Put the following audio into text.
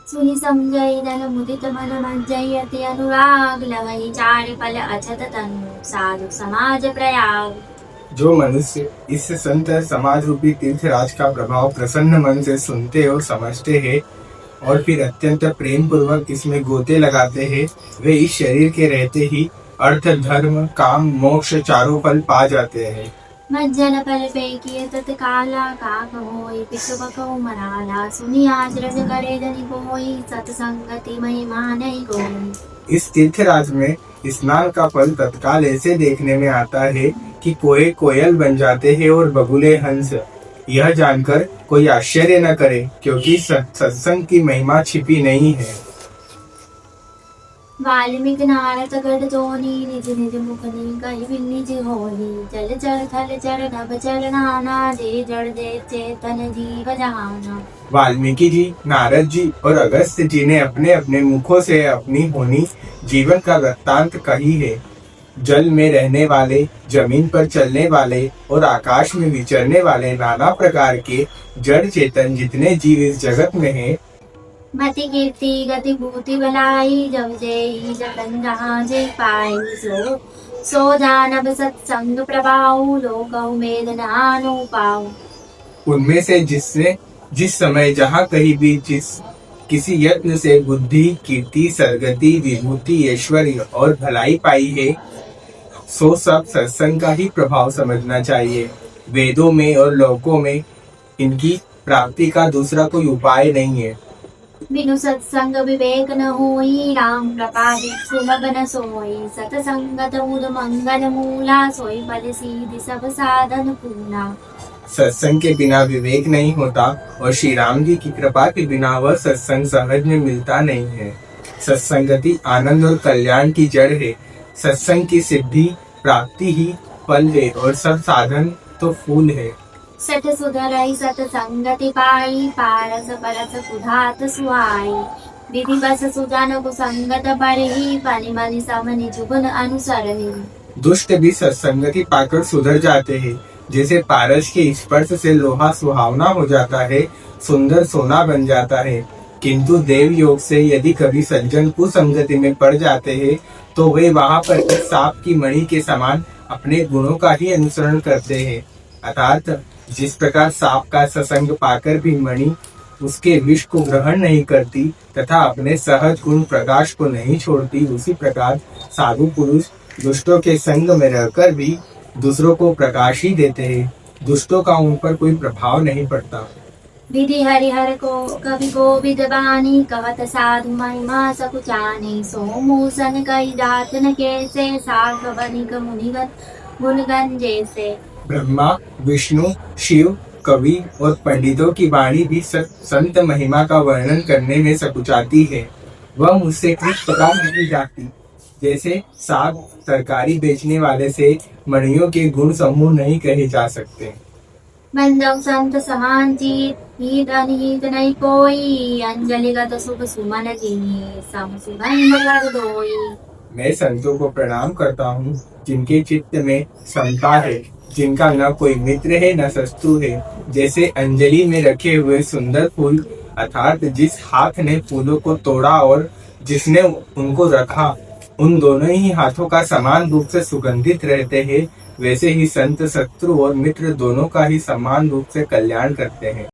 सुनि समझई दल मुदित मन मज्जई अति अनुराग लगई चारि पल अछत तनु साधु समाज प्रयाग। जो मनुष्य इस संत समाज रूपी तीर्थराज का प्रभाव प्रसन्न मन से सुनते और समझते हैं और फिर अत्यंत प्रेम पूर्वक इसमें गोते लगाते हैं, वे इस शरीर के रहते ही अर्थ धर्म काम मोक्ष चारों फल पा जाते हैं। मज्जन पल पेकिय तत्काला काक होई पितु बकौ मराला सुनि आचरज करे जनि कोई सतसंगति महिमा नहीं कोई। इस तीर्थराज में स्नान का फल तत्काल ऐसे देखने में आता है कि कोए कोयल बन जाते हैं और बगुले हंस। यह जानकर कोई आश्चर्य न करे, क्योंकि सत्संग की महिमा छिपी नहीं है। वाल्मीकि नारद गढ़ जोनी निज निज मुखनी कहि निज होली जल चर थल चर नभ चर नाना दे जड़ दे चेतन जीव जहाना। वाल्मीकि जी, नारद जी और अगस्त्य जी ने अपने अपने मुखों से अपनी होनी जीवन का वृत्तांत कही है। जल में रहने वाले, जमीन पर चलने वाले और आकाश में विचरने वाले नाना प्रकार के जड़ चेतन जितने जीव इस जगत में हैं, मति कीर्ति गति भूति भलाई जब जेहि जतन जहाँ जे पाई सो जानब सत्संग प्रभाऊ लोकौ मेद नानु पाऊ। उनमें से जिसने जिस समय जहाँ कहीं भी किसी यत्न से बुद्धि कीर्ति सदगति विभूति ऐश्वर्य और भलाई पाई है, सो सब सत्संग का ही प्रभाव समझना चाहिए। वेदों में और लोकों में इनकी प्राप्ति का दूसरा कोई उपाय नहीं है। बिनु सत्संग विवेक न होई राम प्रपादित सुलभ न सोई सतसंगत उद मंगल मूला सोई पद सीधि सब साधन पूना। सत्संग के बिना विवेक नहीं होता और श्री राम जी की कृपा के बिना वह सत्संग सहज में मिलता नहीं है। सत्संगति आनंद और कल्याण की जड़ है। सत्संग की सिद्धि प्राप्ति ही फल है और सब साधन तो फूल है। सठ सुधरई सतसंगति पाई पारस परस कुधात सुहाई विधि बस सुजान कुसंगत बरही पनि मनि समनि जुगन अनुसरहि। दुष्ट भी सत्संगति पाकर सुधर जाते हैं। जैसे पारस के स्पर्श से लोहा सुहावना हो जाता है, सुंदर सोना बन जाता है, किंतु देव योग से यदि कभी सज्जन कुसंगति में पड़ जाते हैं तो वे वहां पर इस सांप की मणि के समान अपने गुणों का ही अनुसरण करते हैं। अर्थात जिस प्रकार सांप का सत्संग पाकर भी मणि उसके विष को ग्रहण नहीं करती तथा अपने सहज गुण प्रकाश को नहीं छोड़ती, उसी प्रकार साधु पुरुष दुष्टों के संग में रहकर भी दूसरों को प्रकाश ही देते हैं। दुष्टों का उन पर कोई प्रभाव नहीं पड़ता। विधि हरिहर को कवि गोविद बानी कहत साधु महिमा सकुचानी सो मूसन कई जात न कैसे साग बनिक मुनिगत गुणगन जैसे। ब्रह्मा विष्णु शिव कवि और पंडितों की वाणी भी संत महिमा का वर्णन करने में सकुचाती है। वह मुझसे किस प्रकार नहीं जाती। जैसे साग तरकारी बेचने वाले से मणियों के गुण समूह नहीं कहे जा सकते। बंदौ संत समान जीत हित अनिहित नहीं कोई अंजलिगत सुख सुमन जिन्हि सम सुगंध कर दोई। मैं संतों को प्रणाम करता हूँ जिनके चित्त में समता है, जिनका न कोई मित्र है न शत्रु है। जैसे अंजलि में रखे हुए सुंदर फूल, अर्थात जिस हाथ ने फूलों को तोड़ा और जिसने उनको रखा, उन दोनों ही हाथों का समान रूप से सुगंधित रहते हैं, वैसे ही संत शत्रु और मित्र दोनों का ही समान रूप से कल्याण करते हैं।